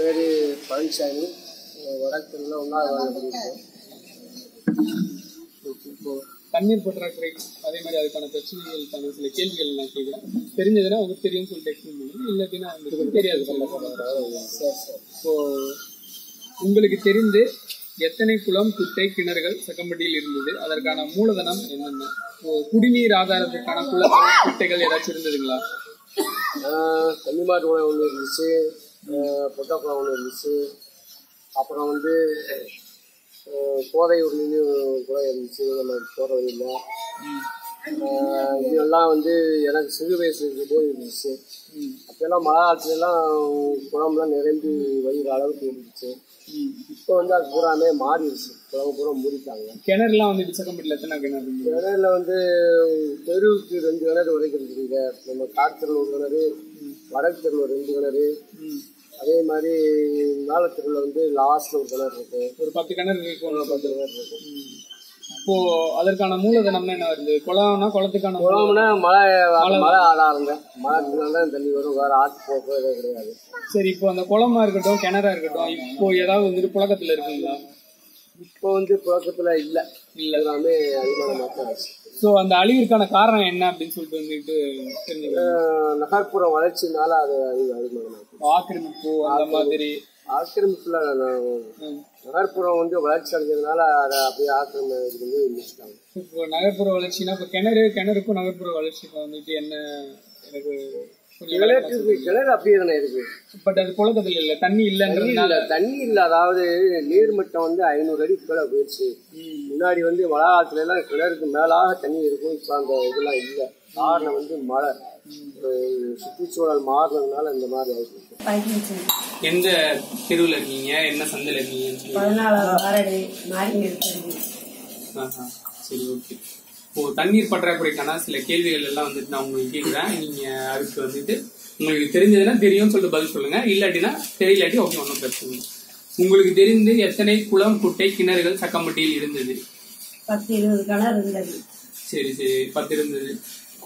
பேர் பழனிசாமி, வடக்கில் ஒன்றாவது. இப்போ தண்ணீர் பற்றாக்குறை அதே மாதிரி அதுக்கான பிரச்சனைகளுக்கான சில கேள்விகள் நான் கேட்குறேன். தெரிஞ்சதுன்னா உங்களுக்கு தெரியும்னு சொல்லிட்டு எக்ஸ்பிளைன் பண்ணுங்க, இல்லாட்டினா உங்களுக்கு தெரியாது. இப்போ உங்களுக்கு தெரிந்து எத்தனை குளம், குட்டை, கிணறுகள் சக்கம்பட்டியில் இருந்தது? அதற்கான மூலதனம் என்னென்ன? குடிநீர் ஆதாரத்துக்கான குளங்கள், குட்டைகள் ஏதாச்சும் இருந்ததுங்களா? கன்னிமாட்டு குளம் ஒன்று இருந்துச்சு, பொட்டை குளம் ஒன்று இருந்துச்சு, அப்புறம் கோதையூர் நின்று குளம் இருந்துச்சு. நம்ம போகிற வழியில் இதெல்லாம் எனக்கு சிறு வயசு இருக்கும்போது இருந்துச்சு. அப்போல்லாம் மழை காலத்துலலாம் குளம்லாம் நிரம்பி வயிறு அளவுக்கு இருந்துச்சு. இப்போ அது பூராமே மாறிடுச்சு, குளம் பூரா மூடிட்டாங்க. கிணறுலாம் சக்கம்பட்டியில் எத்தனை கிணறு? கிணறுல தெருவுக்கு 2 கிணறு வரைக்கும் இருக்குங்க. நம்ம காட்டுத்தெருவில் ஒரு கிணறு, வடக்கு தெருவில் 2 கிணறு, அதே மாதிரி மேலத்தெருவில் லாஸ்ட்ல ஒரு கிணறு இருக்கு. ஒரு 10 கிணறு இருக்கும். 10 கிணறு இருக்கு. இப்போ அதற்கான மூலதனம் என்ன வருது? குளம்னா குளத்துக்கான குளம்னா மழை ஆடாருங்க. மழைக்குனால தண்ணி வரும், வேற ஆற்று போக்கு எதுவும் கிடையாது. சரி, இப்போ அந்த குளமா இருக்கட்டும், கிணறா இருக்கட்டும், இப்போ ஏதாவது புழக்கத்துல இருக்குங்களா? இப்போ புழக்கத்துல இல்ல எல்லாமே அடிமான மாற்றாச்சு. ஸோ அந்த அழிவிற்கான காரணம் என்ன அப்படின்னு சொல்லிட்டு நகர்ப்புற வளர்ச்சினால அது அடிமானமாச்சு. ஆக்கிரமிப்பு அந்த மாதிரி. ஆக்கிரமிப்புல நகர்ப்புறம் வளர்ச்சி அடைஞ்சதுனால அதை அப்படியே ஆக்கிரமிப்பு முடிச்சுட்டாங்க. இப்போ நகர்ப்புற வளர்ச்சினா இப்போ கிணறுக்கும் நகர்ப்புற வளர்ச்சிக்கும் என்ன? எனக்கு கிணறு அப்படியே தானே இருக்கு. பட் அது புழக்கத்துல இல்ல, தண்ணி இல்ல. தண்ணி இல்ல, அதாவது நீர்மட்டம் 500 அடி கீழே போயிடுச்சு. முன்னாடி மழை காலத்துல எல்லாம் கிணறுக்கு மேலாக தண்ணி இருக்கும். இப்ப அந்த இதெல்லாம் இல்ல. காரணம் மழை, சுற்றுச்சூழல் மாறினதுனால இந்த மாதிரி ஆயிடுச்சு. எந்த தெருவில் இருக்கீங்க? என்ன சந்தையில் இருக்கீங்க? 14 சரி, ஓகே. இப்போ தண்ணீர் பற்றாக்குறைக்கான சில கேள்விகள் எல்லாம் நான் உங்களுக்கு கேட்குறேன். நீங்க அதுக்கு உங்களுக்கு தெரிஞ்சதுன்னா தெரியும்னு சொல்லிட்டு பதில் சொல்லுங்க, இல்லாட்டினா தெரியலாட்டி ஓகே, ஒன்றும் பிரச்சனை. உங்களுக்கு தெரிந்து எத்தனை குளம், குட்டை, கிணறுகள் சக்கம்பட்டியில் இருந்தது? 10-20 கிணறு இருந்தது. சரி, 10 இருந்தது.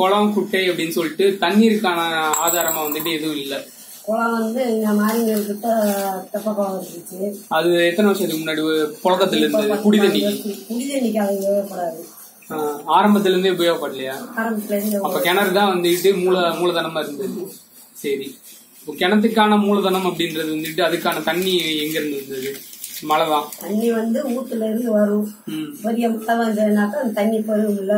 குளம், குட்டை அப்படின்னு சொல்லிட்டு தண்ணீருக்கான ஆதாரமா எதுவும் இல்லை. குளம் இந்த மாரியங்கிட்ட தெப்ப குளம் இருந்துச்சு. அது எத்தனை வருஷத்துக்கு முன்னாடி புழக்கத்துல இருந்தது? குடிதண்ணிக்கு அது உபயோகப்படாது. ஆரம்பத்துல இருந்தே உபயோகப்படலையா? அப்ப கிணறு தான் மூலதனமா இருந்தது. சரி, கிணத்துக்கான மூலதனம் அப்படின்றது அதுக்கான தண்ணி எங்க இருந்து இருந்தது? மழைதான். தண்ணி ஊத்துல இருந்து வரும். பெரிய மழை வந்ததுனாக்கா அந்த தண்ணி பெருகும்ல,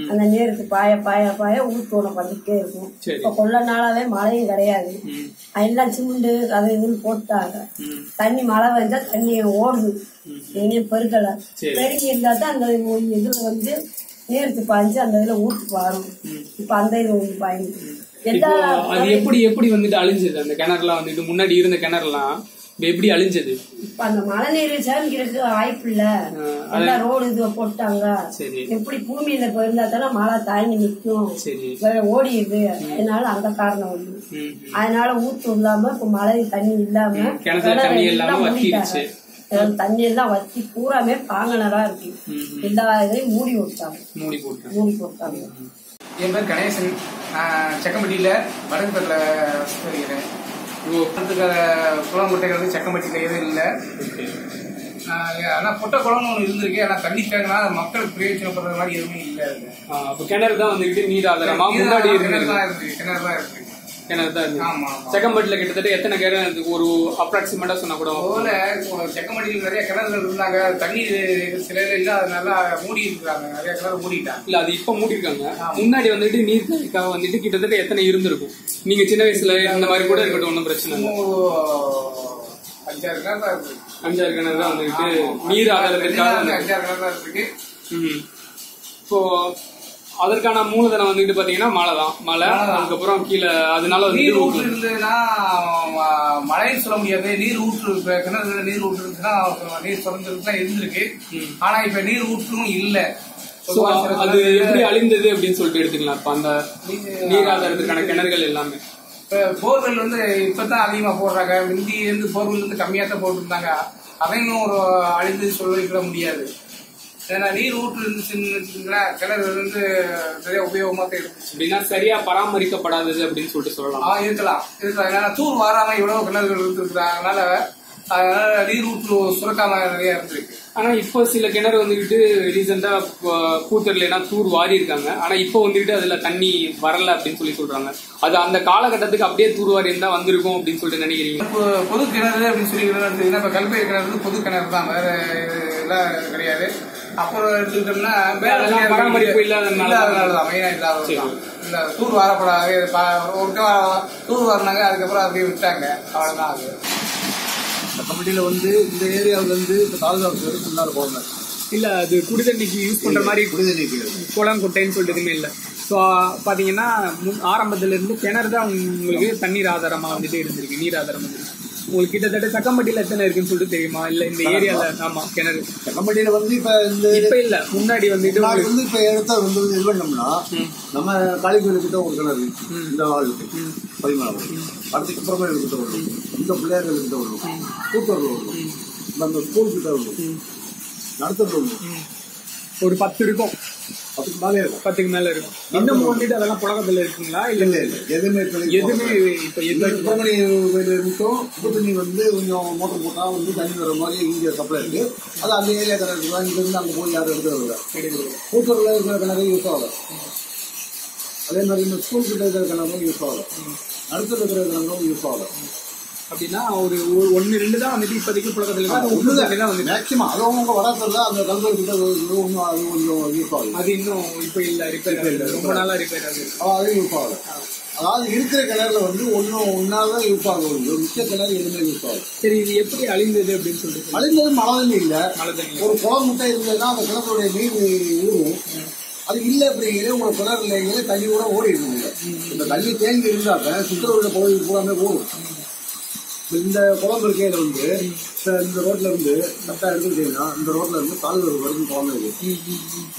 அந்த நேருக்கு பாய பாய பாய ஊத்தோட பண்ணிட்டே இருக்கும். இப்ப கொள்ள நாளாவே மழையும் கிடையாது. எல்லாம் சிமெண்டு அது இதுன்னு போட்டாங்க. தண்ணி மழை வந்தா தண்ணி ஓடுது, எங்கேயும் பெருகல. பெருகி இருந்தா தான் அந்த இதுல நேருக்கு பாய்ஞ்சு அந்த இதுல ஊத்துக்கு வரும். இப்ப அந்த இது பாய்ந்து எப்படி அழிஞ்சது? அந்த கிணறுலாம் முன்னாடி இருந்த கிணறுலாம் எப்படி அழிஞ்சது? இப்ப அந்த மழை நீர் சேமிக்கிறதுக்கு வாய்ப்பு இல்ல, எல்லாம் ரோடு இது போட்டாங்க. எப்படி பூமியில போயிருந்தா தானே மழை தாங்கி நிற்கும், ஓடிடுது. அதனால அந்த காரணம் அதனால ஊத்து இல்லாம இப்ப மழை தண்ணி இல்லாம தண்ணி எல்லாம் வத்தி பூராமே பாங்கனரா இருக்கு. எல்லா இதையும் மூடி போட்டாங்க. என் பேர் கணேசன், செக்கம்பட்டியில வடக்குல வருகிறேன். குளம் முட்டைகள் சக்கம்பட்டியில எதுவும் இல்லை. ஆனா பொட்டை குளம்னு ஒண்ணு இருந்திருக்கு. ஆனா தண்ணி தேங்கினா மக்களுக்கு பிரயோஜனப்படுற மாதிரி எதுவுமே இல்லை. கிணறு தான் நீர் ஆதாரமா முன்னாடி கிணறு தான் இருக்கு. செக்கம்பட்டியில கிட்டத்தட்ட எத்தனை கிணறு ஒரு அப்ராக்சிமேட்டா சொன்னா கூட செக்கம்பட்டியில நிறைய கிணறுகள் இருந்தாங்க. தண்ணி சில இல்ல, அதனால மூடி இருக்காங்க. நிறைய கிணறு மூடிட்டாங்க. இல்ல, அது இப்ப மூடி இருக்காங்க. முன்னாடி நீர் தேவைக்காக கிட்டத்தட்ட எத்தனை இருந்திருக்கும்? நீங்க சின்ன வயசுல இந்த மாதிரி கூட இருக்கட்டும், ஒன்னும் பிரச்சனை இல்லை. 5-6 கிணறு தான் இருக்கு. 5-6 கிணறு தான் நீர் ஆதாரத்திற்காக 5-6 கிணறு தான் இருக்கு. இப்போ அதற்கான மூலதனம் பாத்தீங்கன்னா மழை. அதுக்கப்புறம் கீழே அதனால நீர் ஊற்று இருந்ததுன்னா மழைன்னு சொல்ல முடியாது. நீர் ஊற்று கிணறு நீர் ஊற்று இருந்துச்சுன்னா நீர் தொடர்ந்து இருந்திருக்கு. ஆனா இப்ப நீர் ஊற்றும் இல்ல. அது எப்படி அழிந்தது அப்படின்னு சொல்லிட்டு எடுத்துக்கலாம். இப்ப அந்த நீர் ஆதாரத்துக்கான கிணறுகள் எல்லாமே போர்வெல் இப்பதான் அதிகமா போடுறாங்க. முந்தி போர்வெல் கம்மியா தான் போட்டுருந்தாங்க. அதையும் ஒரு அழிந்து சொல்லிட முடியாது. ஏன்னா நீர் ஊற்று இருந்துச்சுன்னு வச்சுக்கோங்களேன், கிணறு வந்து நிறைய உபயோகமா இருக்கும். அப்படின்னா சரியா பராமரிக்கப்படாதது அப்படின்னு சொல்லிட்டு சொல்லலாம். இருக்கலாம். ஏன்னா தூர் வாராம இவ்வளவு கிணறுகள் இருந்துருக்குறாங்க, அதனால நீர் ஊற்று சுரக்காம நிறைய இருந்திருக்கு. ஆனா இப்போ சில கிணறு வந்துகிட்டு ரீசெண்டா கூத்தர்ல தூர் வாரி இருக்காங்க. ஆனா இப்போ வந்துகிட்டு அதுல தண்ணி வரல அப்படின்னு சொல்லி சொல்றாங்க. அது அந்த காலகட்டத்துக்கு அப்படியே தூர் வாரி இருந்தா வந்திருக்கும் அப்படின்னு சொல்லிட்டு நினைக்கிறீங்க? பொது கிணறு அப்படின்னு சொல்லி எடுத்துக்கிட்டீங்கன்னா இப்ப கல்பை கிணறு பொது கிணறு தான், வேற எல்லாம் கிடையாது. அப்புறம் எடுத்துக்கிட்டோம்னா பராமரிப்பு இல்லாதனாலதான் மெயினா இல்லாத தூர் வாரப்படாது. தூர் வாரினாங்க, அதுக்கப்புறம் அப்படியே விட்டாங்க, அவ்வளவுதான். அது கமிட்டியில வந்து இந்த ஏரியாவில் வந்து இப்போ தாலுகா ஆஃபீஸருக்கு முன்னாடி போகணும். இல்ல அது குடிதண்ணிக்கு யூஸ் பண்ற மாதிரி குடிதண்ணிக்கு குளம் குட்டைன்னு சொல்லிட்டு எதுவுமே இல்லை. ஸோ பாத்தீங்கன்னா ஆரம்பத்துல இருந்து கிணறு தான் உங்களுக்கு தண்ணீர் ஆதாரமா வந்துட்டு இருந்திருக்கு, நீர் ஆதாரம் வந்துருக்கு. உங்களுக்கு கிட்டத்தட்ட சக்கம்பட்டியில எத்தனை இருக்குன்னு சொல்லிட்டு தெரியுமா? இல்ல இந்த ஏரியால? ஆமா, கிணறு சக்கம்பட்டியில வந்து இப்ப இல்ல, முன்னாடி வந்துட்டு வந்து இப்ப இடத்த வந்து இது பண்ணோம்னா நம்ம காளிக்கோயில் கிட்ட ஒரு கிணறு, இந்த ஆளுக்கு 14 அடுத்துக்கு அப்புறமா கிட்ட வரும், இந்த பிள்ளையார்கள் கிட்ட வரும், கூத்தூர்ல வரும், அந்த ஸ்கூல் கிட்ட வரும், நடத்துறது வரும், ஒரு 10 இருக்கும். 10க்கு மேல இருக்கும். இன்னும் வந்துட்டு அதெல்லாம் புழக்கத்துல இருக்குங்களா? இல்ல இல்ல இல்ல, எதுவுமே இப்ப சுப்பிரமணி மட்டும் உப்பு தண்ணி வந்து கொஞ்சம் மோட்டர் போட்டா வந்து தண்ணி வர மாதிரி இங்க சப்ளை இருக்கு. அது அந்த ஏரியா கிணறு தான், இங்க இருந்து அங்க போய் யாரும் எடுத்து கூத்தூர்ல இருக்கிற கிணறு யூஸ் ஆகல. அதே மாதிரி இந்த ஸ்கூல் கிட்ட இருக்கிற கிணறும் யூஸ் ஆகல, அடுத்த இருக்கிற கிணறும் யூஸ் ஆகல. அப்படின்னா ஒரு 1-2 தான் வந்துட்டு இப்போதைக்கு புழக்கத்துல வந்து மேக்சிமம் அது அவங்க வளர்த்துல அந்த கல்வெட்டு கிட்ட ஒன்றும் அது கொஞ்சம் யூஸ் ஆகுது. அது இன்னும் இப்ப இல்ல, ரிப்பேர் ரொம்ப நாளா ரிப்பேர் ஆகுது. அது யூஸ் ஆகல. அதாவது இருக்கிற கிணறுல வந்து ஒன்னாதான் யூஸ் ஆகும், மிச்ச கிணறு எதுவுமே யூஸ் ஆகும். சரி, இது எப்படி அழிந்தது அப்படின்னு சொல்லிட்டு? அழிந்தது மழை தண்ணி இல்ல, மழை தண்ணி. ஒரு குளம் முட்டை இருந்ததுன்னா அந்த கிணத்துடைய நீர் ஊறும். அது இல்ல அப்படிங்கிறது உங்க கிணறு இல்லைங்கிறது தண்ணி கூட ஓடி இருக்குங்க. இந்த தண்ணி தேங்கி இருந்தாக்க சுற்றுலா பகுதி பூராமே ஓடும். இந்த குளம் இருக்கையில வந்து இந்த ரோட்ல இருந்து கரெக்டா எடுத்துக்கிட்டீங்கன்னா இந்த ரோட்ல இருந்து கால்வெரு வரைக்கும் குளம் இருக்கு.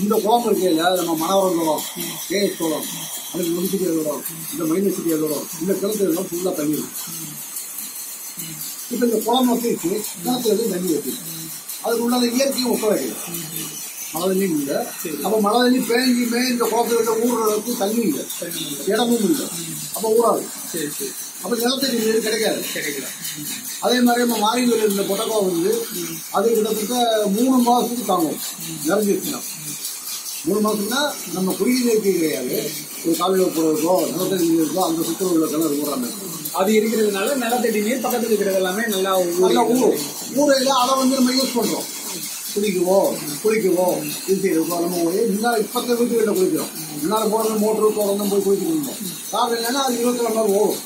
இந்த குளம் இருக்கையில நம்ம மணவரம் குளம், கேஎஸ் குளம், அதுக்கு முனிசிபல் குளம், இந்த மைனசிட்டி குளம், இந்த கிணத்துல ஃபுல்லா தண்ணி இருக்கு. இப்ப இந்த குளம் வச்சிருச்சு, கிணத்துல தண்ணி வச்சு அதுக்கு உள்ள இயற்கையும் ஒத்துழைக்கல. மழை தண்ணி இல்லை. அப்ப மழை தண்ணி பேஞ்சுமே இந்த குளத்துல ஊடுறதுக்கு தண்ணி இல்லை, இடமும் இல்லை. அப்ப ஊறாது. அப்ப நிலத்தடி நீர் கிடைக்காது. அதே மாதிரி நம்ம மாரியூர் இந்த பொட்டக்குளம் வந்து அது கிட்டத்தட்ட 3 மாசத்துக்கு தாங்கும் நிறைஞ்சிருச்சுன்னா. 3 மாசம்னா நம்ம குடிநீர் நீருக்கு கிடையாது, ஒரு காலையில் போடுறதோ நிலத்தடி நீர் இருக்கோ அந்த சுற்று உள்ள கிணறு ஊறாம அது இருக்கிறதுனால நிலத்தடி நீர் பக்கத்துல இருக்கிறது எல்லாமே நல்லா ஊறும். ஊரையில அதை வந்து நம்ம யூஸ் பண்றோம், குளிக்கவோ இது செய்யறோம். நம்ம முன்னாள் இப்பத்த வீட்டுகளில் குளிக்கிறோம், முன்னால் போறது மோட்டரு போறதும் போய் குளிச்சுட்டு இருந்தோம். காரணம் என்னன்னா அது 24 நாள் ஓடும்.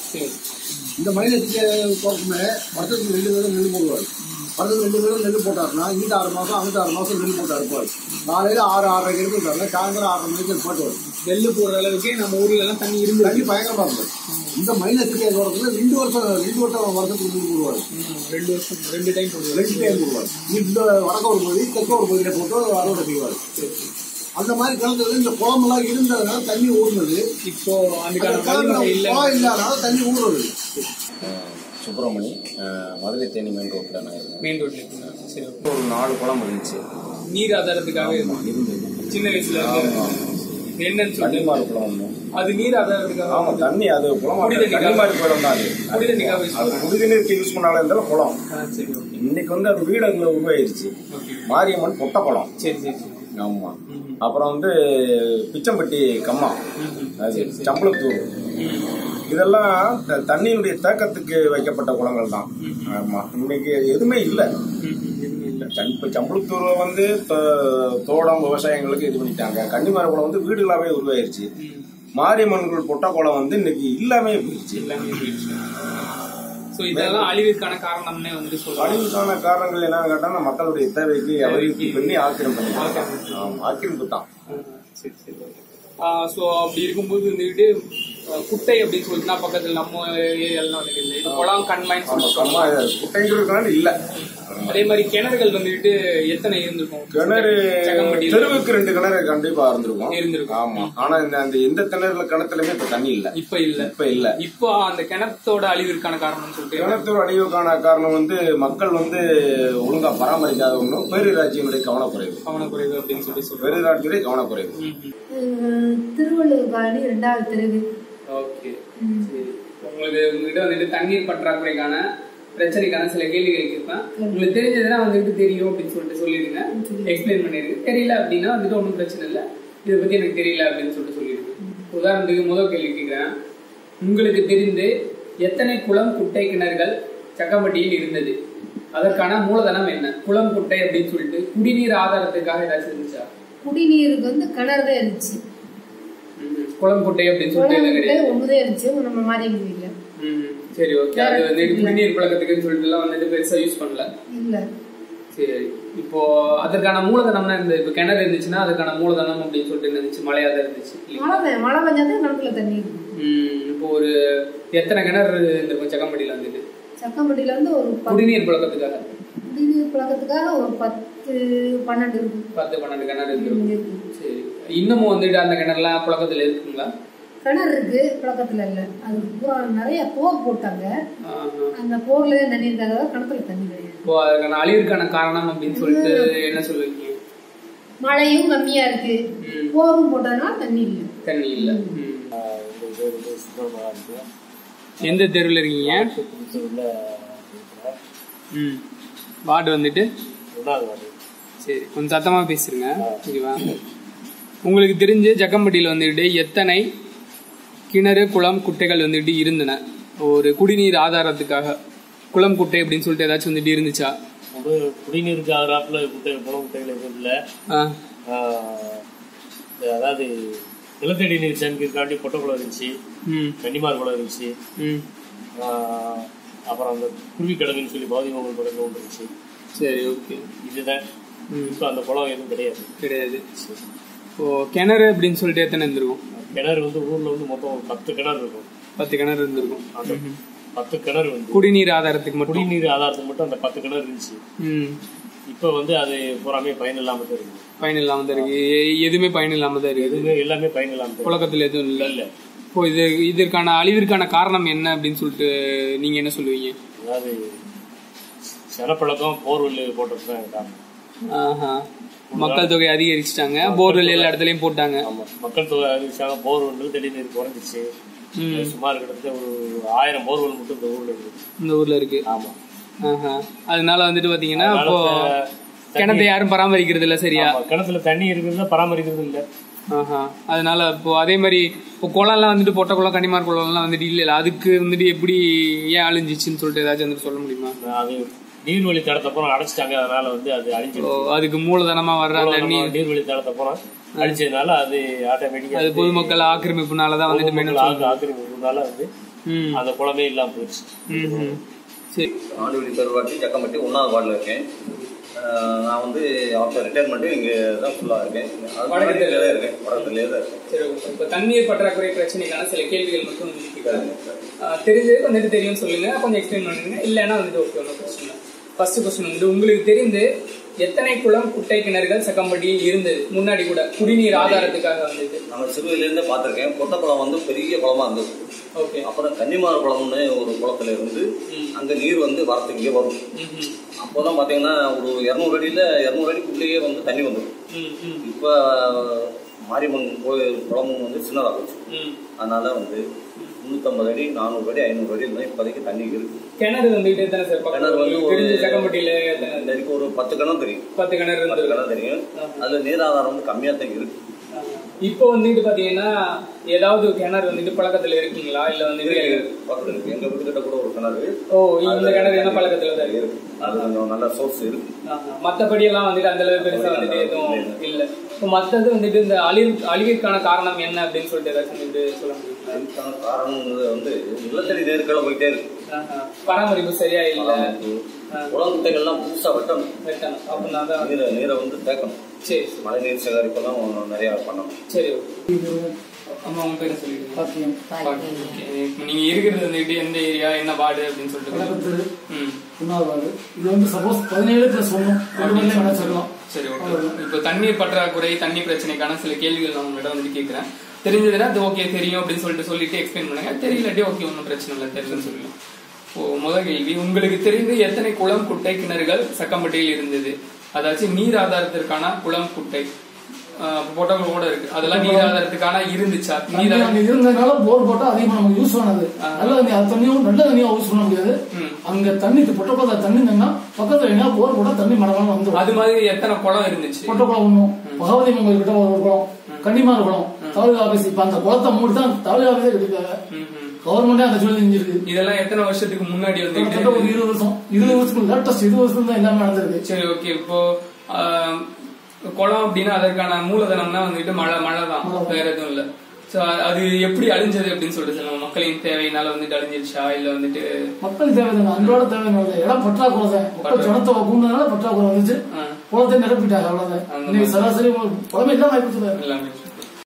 இந்த மைனஸுக்கு போக்குமே வருஷத்துக்கு 2 தடவை நெல் போடுவார். வருஷத்துக்கு 2 தடவை நெல் போட்டாருன்னா இங்கிட்ட 6 மாசம் அங்கிட்ட 6 மாசம் நெல் போட்டா இருப்பாரு. காலையில 6-6:30 எடுத்துட்டாங்க, சாயந்தரம் 6 மணிக்கு போட்டு வரும். நெல் போடுற அளவுக்கு நம்ம ஊர்ல எல்லாம் தண்ணி இருந்து தண்ணி பயங்கரமா இருக்கும். இந்த மைனஸுக்கு தூரத்துல 2 வருஷம் வருஷத்துக்கு நெல் போடுவாரு. 2 வருஷம் 2 டைம் போடுவார். 2 டைம் போடுவார். இந்த வடக்க ஒரு பகுதி தெற்க ஒரு பகுதியில போட்டு அறுவடை செய்வார். அந்த மாதிரி கிணத்துல இந்த குளமெல்லாம் இருந்ததுனால தண்ணி ஊடுனது. இப்போ அந்த குளம் இல்லாதனால தண்ணி ஊடுறது. சுப்பிரமணி, மதுரை தேனி மெயின் ரோட்ல நான் இருக்கேன். மெயின் ரோட்ல சரி, ஒரு 4 குளம் இருந்துச்சு, நீர் ஆதாரத்துக்காக இருந்தது. சின்ன வயசுல என்னன்னு கன்னிமாரி குளம் ஒண்ணு, அது நீர் ஆதாரத்துக்காக. ஆமா, தண்ணி அது குளம் கன்னிமாரி குளம் தான். அது குடிநீருக்கு யூஸ் பண்ணாலும் இருந்தாலும் குளம். இன்னைக்கு வந்து அது வீடுல உருவாயிருச்சு. மாரியம்மன் பொட்ட குளம். சரி சரி. ஆமா. அப்புறம் வந்து பிச்சம்பட்டி கம்மா, அது சம்பளத்தூர், இதெல்லாம் தண்ணியினுடைய தேக்கத்துக்கு வைக்கப்பட்ட குளங்கள் தான். ஆமா, இன்னைக்கு எதுவுமே இல்லை. இப்ப சம்பளத்தூர் வந்து தோட்டம் விவசாயங்களுக்கு இது பண்ணிட்டாங்க. கன்னிமாரி குளம் வந்து வீடுகளாவே உருவாயிருச்சு. மாரியம்மன்கள் பொட்ட குளம் வந்து இன்னைக்கு இல்லாமே போயிடுச்சு. இதெல்லாம் அழிவுக்கான காரணம்னே வந்து சொல்லுவாங்க. அழிவுக்கான காரணங்கள் என்னன்னு கேட்டா மக்களுடைய தேவைக்கு அபிவிருத்தி பண்ணி ஆக்கிரமிப்பு தான். சரி சரி. ஸோ அப்படி இருக்கும்போது வந்துட்டு குட்டை அப்படின்னு சொல்லிட்டுனா பக்கத்தில் நம்ம ஏரியாலாம் இல்லை, இது குளம் கண்மாய்ன்னு சொல்லுவாங்க. குட்டைங்கிறதுனால இல்லை, அதே மாதிரி கிணறுகள் வந்துட்டு எத்தனை இருந்திருக்கும்? கிணறு தெருவுக்கு 2 கிணறு கண்டிப்பா இருந்திருக்கும். ஆமா. ஆனா இந்த எந்த கிணத்துலயுமே இப்ப தண்ணி இல்ல. இப்ப இல்ல. இப்போ அந்த கிணத்தோட அழிவிற்கான காரணம் சொல்லிட்டு, கிணத்தோட அழிவுக்கான காரணம் வந்து மக்கள் வந்து ஒழுங்கா பராமரிக்காத ஒண்ணு, பேரூராட்சியினுடைய கவனக்குறைவு அப்படின்னு சொல்லி பேரூராட்சியுடைய கவனக்குறைவு. திருவள்ளுவர் காலனி 2வது தெருவு. ஓகே, சரி. உங்ககிட்ட வந்துட்டு தண்ணீர் பற்றாக்குறைக்கான பிரச்சனைக்கான சில கேள்விகள் கேட்பேன். உங்களுக்கு தெரிஞ்சதுன்னா வந்துட்டு தெரியும் அப்படின்னு சொல்லிட்டு சொல்லிடுங்க, எக்ஸ்பிளைன் பண்ணிடுங்க. தெரியல அப்படின்னா வந்துட்டு ஒன்றும் பிரச்சனை இல்லை, இதை பத்தி எனக்கு தெரியல அப்படின்னு சொல்லிட்டு சொல்லிடுங்க. உதாரணத்துக்கு முதல் கேள்வி கேட்கிறேன். உங்களுக்கு தெரிந்து எத்தனை குளம், குட்டை, கிணறுகள் சக்கம்பட்டியில் இருந்தது? அதற்கான மூலதனம் என்ன? குளம், குட்டை அப்படின்னு சொல்லிட்டு குடிநீர் ஆதாரத்துக்காக ஏதாச்சும் இருந்துச்சா? குடிநீருக்கு வந்து கிணறு தான் இருந்துச்சு. குளம், குட்டை அப்படின்னு சொல்லிட்டு ஒண்ணுதான் இருந்துச்சு, நம்ம மாதிரி இல்ல. சரி, ஓகே. அது வந்து குடிநீர் பழக்கத்துக்குன்னு சொல்லிட்டு எல்லாம் வந்துட்டு பெருசா யூஸ் பண்ணல. இல்ல. சரி, இப்போ அதற்கான மூலதனம்னா இந்த இப்போ கிணறு இருந்துச்சுன்னா அதுக்கான மூலதனம் அப்படின்னு சொல்லிட்டு இருந்துச்சு, மழையாதான் இருந்துச்சு. மழை பெஞ்சாதான் கிணத்துல தண்ணி. இப்போ ஒரு எத்தனை கிணறு இருந்திருக்கும் சக்கம்பட்டியில வந்துட்டு? சக்கம்பட்டியில வந்து ஒரு குடிநீர் பழக்கத்துக்காக ஒரு 10-12 இருக்கும். 10-12 கிணறு இருந்திருக்கும். சரி, இன்னமும் வந்துட்டு அந்த கிணறுலாம் புழக்கத்துல இருக்குங்களா? கிணறு இருக்கு, புழக்கத்துல இல்ல. அது நிறைய போர் போட்டாங்க, அந்த போர்ல தண்ணி இருக்காத கிணத்துல தண்ணி கிடையாது. இப்போ அதுக்கான அழிவுக்கான காரணம் அப்படின்னு சொல்லிட்டு என்ன சொல்லுவீங்க? மழையும் கம்மியா இருக்கு, போரும் போட்டதுனால தண்ணி இல்ல. எந்த தெருவில் இருக்கீங்க? வார்டு வந்துட்டு சரி, கொஞ்சம் சத்தமா பேசுறீங்க. ஓகேவா? உங்களுக்கு தெரிஞ்சு ஜக்கம்பட்டியில வந்துட்டு எத்தனை கிணறு, குளம், குட்டைகள் வந்துட்டு இருந்தன ஒரு குடிநீர் ஆதாரத்துக்காக? குளம், குட்டை அப்படின்னு சொல்லிட்டு ஏதாச்சும் வந்துட்டு இருந்துச்சா? குடிநீருக்கு ஆதாரத்துல குளம், குட்டைகள் எதுவும் இல்லை. அதாவது நிலத்தடி நீர் சேமிக்கிறதுக்காண்டி பொட்டக்குளம் இருந்துச்சு, கன்னிமார் குளம் இருந்துச்சு, அப்புறம் அந்த குருவி கிடங்குன்னு சொல்லி பாதிமங்கல் குளம் ஒன்று இருந்துச்சு. சரி, ஓகே. இதுதான். இப்போ அந்த குளம் எதுவும் கிடையாது. இப்போ கிணறு அப்படின்னு சொல்லிட்டு எத்தனை இருந்திருக்கும்? கிணறு வந்து ஊர்ல வந்து மொத்தம் 10 கிணறு இருக்கும். 10 கிணறு இருந்திருக்கும். அந்த 10 கிணறு வந்து குடிநீர் ஆதாரத்துக்கு மட்டும் அந்த 10 கிணறு இருந்துச்சு. இப்ப வந்து அது பூராமே பயன் இல்லாம தான் இருக்கு. எதுவுமே பயன் இல்லாம தான் இருக்கு. எதுவுமே எல்லாமே பயன் இல்லாம புழக்கத்துல எதுவும் இல்ல. இப்போ இதற்கான அழிவிற்கான காரணம் என்ன அப்படின்னு சொல்லிட்டு நீங்க என்ன சொல்லுவீங்க? அதாவது சனப்பழக்கம், போர்வெல் போட்டதுதான் காரணம். மக்கள் தொகை அதிகரிச்சுட்டாங்க, போர்வெல் எல்லா இடத்துலயும் போட்டாங்க. மக்கள் தொகை அதிகரிச்சாங்க, போர்வெல் திடீர்னு குறைஞ்சிருச்சு. சுமார் கிட்டத்தட்ட ஒரு 1000 போர்வெல் மட்டும் இந்த ஊர்ல இருக்கு. ஆமா. அதனால வந்துட்டு பாத்தீங்கன்னா இப்போ கிணத்தை யாரும் பராமரிக்கிறது இல்ல. சரியா? கிணத்துல தண்ணி இருக்கிறது பராமரிக்கிறது இல்ல. அதனால இப்போ அதே மாதிரி இப்போ குளம் எல்லாம் வந்துட்டு பொட்ட குளம், கன்னிமார் குளம் எல்லாம் வந்துட்டு இல்ல, அதுக்கு வந்துட்டு எப்படி ஏன் அழிஞ்சிச்சுன்னு சொல்லிட்டு ஏதாச்சும் வந்துட்டு சொல்ல முடியுமா? அது நீர்வழி தடத்தப்புறம் அடைச்சிட்டாங்க, அதனால வந்து அது அழிஞ்சு. அதுக்கு மூலதனமா வர்ற நீர்வழி தடத்தப்புறம் அழிச்சதுனால அது ஆட்டோமேட்டிக்கா அது பொதுமக்கள் ஆக்கிரமிப்புனாலதான் வந்துட்டு ஆக்கிரமிப்புனால வந்து அந்த குளமே இல்லாம போயிடுச்சு. சரி, ஆண்டுவெளி பெருவாட்டி ஜக்கம்பட்டி 1வது வார்டில் இருக்கேன். நான் வந்து ஆஃப்டர் ரிட்டையர்மெண்ட்டு இங்கே தான் ஃபுல்லாக இருக்கேன். வடக்கத்திலே தான் இருக்கேன். சரி, இப்போ தண்ணீர் பற்றாக்குறை பிரச்சனைக்கான சில கேள்விகள் மட்டும் தெரிஞ்சது வந்துட்டு தெரியும் சொல்லுங்க, கொஞ்சம் எக்ஸ்பிளைன் பண்ணுங்க. இல்லைன்னா வந்துட்டு ஓகே, ஒன்றும் பிரச்சனை இல்லை. ஃபர்ஸ்ட் கொஸ்டின் வந்து உங்களுக்கு தெரிந்து எத்தனை குளம், குட்டை, கிணறுகள் சக்கம்பட்டியில் இருந்தது முன்னாடி கூட குடிநீர் ஆதாரத்துக்காக வந்துட்டு? நம்ம சிறுவையிலேருந்து பார்த்துருக்கேன். பொட்டக்குளம் வந்து பெரிய குளமாக இருந்தது. ஓகே. அப்புறம் கன்னிமார் குளம்னு ஒரு குளத்துல இருந்து அங்கே நீர் வந்து வரத்துக்கு இங்கே வரும். அப்போதான் பார்த்தீங்கன்னா ஒரு 200 அடிக்குள்ளேயே வந்து தண்ணி வந்துடும். இப்போ மாரியம்மன் கோயில் குளமும் வந்து சின்னதாக போச்சு. அதனால வந்து 350 அடி, 400 அடி, 500 அடி இருந்தால் இப்போதைக்கு தண்ணி இருக்கு. கிணறு வந்துட்டு எத்தனை சார்? கிணறு வந்து சக்கம்பட்டியில ஒரு 10 கிணறு தெரியும். 10 கிணறு தெரியும். அதுல நீராதாரம் வந்து கம்மியாக தான் இருக்கு. இப்போ வந்துட்டு பாத்தீங்கன்னா ஏதாவது கிணறு வந்துட்டு பழக்கத்துல இருக்கீங்களா? இல்ல வந்துட்டு பக்கத்துல இருக்கு. எங்க வீட்டுக்கிட்ட கூட ஒரு கிணறு. இந்த கிணறு என்ன பழக்கத்துல தான் இருக்கு. அது கொஞ்சம் நல்ல சோர்ஸ் இருக்கு. மத்தபடி எல்லாம் வந்துட்டு அந்த அளவுக்கு பெருசா வந்துட்டு எதுவும் இல்ல. இப்போ மத்தது வந்துட்டு இந்த அழிவிற்கான காரணம் என்ன அப்படின்னு சொல்லிட்டு ஏதாச்சும் வந்துட்டு சொல்ல முடியும்? அதுக்கான காரணம் வந்து நிலத்தடி நீருக்களை போயிட்டே இருக்கு. பராமரிப்பு சரியா இல்ல. குளங்குட்டைகள்லாம் புதுசா வெட்டணும். அப்படின்னா நீரை வந்து தேக்கணும். சரி, மழை நீர் சேகரிப்பெல்லாம் நிறைய பண்ணணும். சரி, அம்மா உங்க பேரை சொல்லிடுங்க. நீங்க இருக்கிறது வந்துட்டு எந்த ஏரியா, என்ன வார்டு அப்படின்னு சொல்லிட்டு? 1வது இது வந்து சப்போஸ் 17+1 சொல்லலாம். சரி, ஓகே. இப்போ தண்ணீர் பற்றாக்குறை தண்ணி பிரச்சனைக்கான சில கேள்விகள் நான் உங்கள்கிட்ட வந்து கேட்கிறேன். தெரிஞ்சதுன்னா அது ஓகே தெரியும் அப்படின்னு சொல்லிட்டு எக்ஸ்பிளைன் பண்ணுங்க. தெரியலட்டி ஓகே ஒன்றும் பிரச்சனை இல்லை, தெரியலன்னு சொல்லலாம். முதல் கேள்வி, உங்களுக்கு தெரிந்து எத்தனை குளம் குட்டை கிணறுகள் சக்கம்பட்டியில் இருந்தது? அதாச்சும் நீர் ஆதாரத்திற்கான குளம் குட்டை போட்டோக்கள் கூட இருக்கு, அதெல்லாம் நீர் ஆதாரத்துக்கான இருந்துச்சா? நீர் இருந்ததுனால போர் போட்டா அதிகமா நமக்கு யூஸ் ஆனது. நல்ல தண்ணியும் நல்ல தண்ணியும் யூஸ் பண்ண முடியாது. அங்க தண்ணி பொட்டக்குளம் தண்ணி இருந்தா பக்கத்துல என்ன போர் போட்டா தண்ணி மரமான வந்துடும். அது மாதிரி எத்தனை குளம் இருந்துச்சு? பொட்டக்குளம் ஒண்ணும், பகவதி மங்கல் கிட்ட ஒரு குளம், கன்னிமார் குளம், தாலுகா ஆபீஸ். இப்ப அந்த குளத்தை மூடிதான் தாலுகா ஆபீஸே கட்டிருக்காங்க. கவர்மெண்டே அந்த சொல்லி செஞ்சிருக்கு. இதெல்லாம் எத்தனை வருஷத்துக்கு முன்னாடி வந்து? ஒரு 20 வருஷம் 20 வருஷத்துக்கு லேட்டஸ்ட் 20 வருஷம் தான் எல்லாமே நடந்திருக்கு. சரி, ஓகே. இப்போ குளம் அப்படின்னா அதற்கான மூலதனம்னா வந்துட்டு மழை தான், வேற எதுவும் இல்ல. சோ அது எப்படி அழிஞ்சது அப்படின்னு சொல்லிட்டு நம்ம மக்களின் தேவையினால வந்துட்டு அழிஞ்சிருச்சா இல்ல வந்துட்டு? மக்கள் தேவை அன்றோட தேவை இடம் பற்றாக்குறை ஜனத்தை கூண்டதுனால பற்றாக்குறை வந்துச்சு. குளத்தை நிரப்பிட்டாங்க, அவ்வளவுதான். சராசரி குளமே இல்லாம